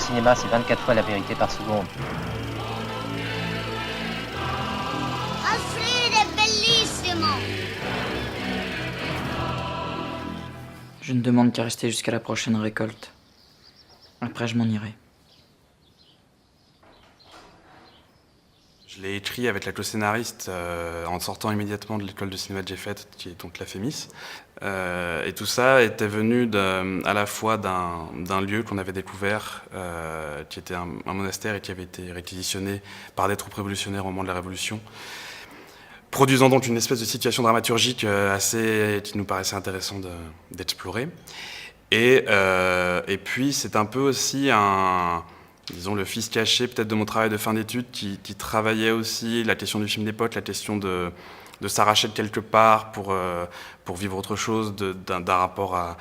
cinéma, c'est 24 fois la vérité par seconde. Alfred è bellissimo! Je ne demande qu'à rester jusqu'à la prochaine récolte. Après, je m'en irai. Je l'ai écrit avec la co-scénariste en sortant immédiatement de l'école de cinéma que j'ai faite, qui est donc la FEMIS. Et tout ça était venu à la fois d'un lieu qu'on avait découvert, qui était un monastère et qui avait été réquisitionné par des troupes révolutionnaires au moment de la Révolution, produisant donc une espèce de situation dramaturgique qui nous paraissait intéressant d'explorer. Et puis c'est un peu aussi disons, le fils caché peut-être de mon travail de fin d'études qui travaillait aussi la question du film d'époque, la question de s'arracher de quelque part pour vivre autre chose, d'un rapport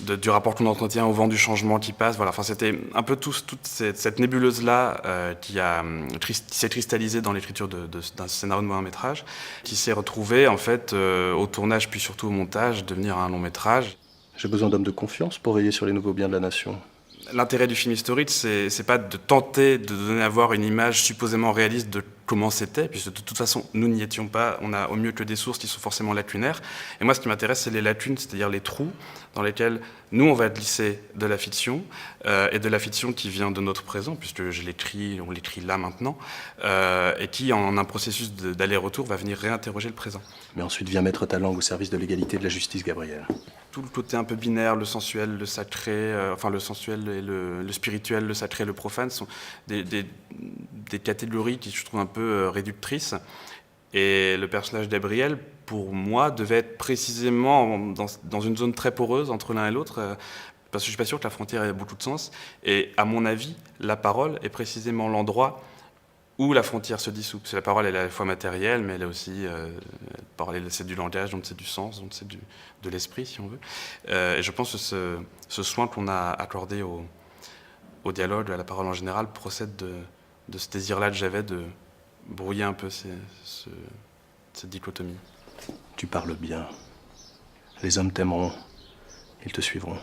du rapport qu'on entretient au vent du changement qui passe. Voilà. Enfin, c'était un peu toute cette nébuleuse-là qui s'est cristallisée dans l'écriture d'un scénario de moyen-métrage, qui s'est retrouvée en fait au tournage puis surtout au montage, devenir un long-métrage. J'ai besoin d'hommes de confiance pour veiller sur les nouveaux biens de la nation. L'intérêt du film historique, c'est pas de tenter de donner à voir une image supposément réaliste de comment c'était, puisque de toute façon, nous n'y étions pas, on a au mieux que des sources qui sont forcément lacunaires. Et moi, ce qui m'intéresse, c'est les lacunes, c'est-à-dire les trous dans lesquels nous, on va glisser de la fiction, et de la fiction qui vient de notre présent, puisque on l'écrit là maintenant, et qui, en un processus d'aller-retour, va venir réinterroger le présent. Mais ensuite, viens mettre ta langue au service de l'égalité et de la justice, Gabriel. Tout le côté un peu binaire, le sensuel, le sacré, enfin le sensuel et le spirituel, le sacré, le profane, sont des catégories qui je trouve un peu réductrices. Et le personnage d'Abriel, pour moi, devait être précisément dans une zone très poreuse entre l'un et l'autre, parce que je suis pas sûr que la frontière ait beaucoup de sens. Et à mon avis, la parole est précisément l'endroit où la frontière se dissout. Parce que la parole, elle est à la fois matérielle, mais elle est aussi... c'est du langage, donc c'est du sens, donc c'est de l'esprit, si on veut. Et je pense que ce soin qu'on a accordé au dialogue, à la parole en général, procède de ce désir-là que j'avais de brouiller un peu cette dichotomie. Tu parles bien. Les hommes t'aimeront. Ils te suivront.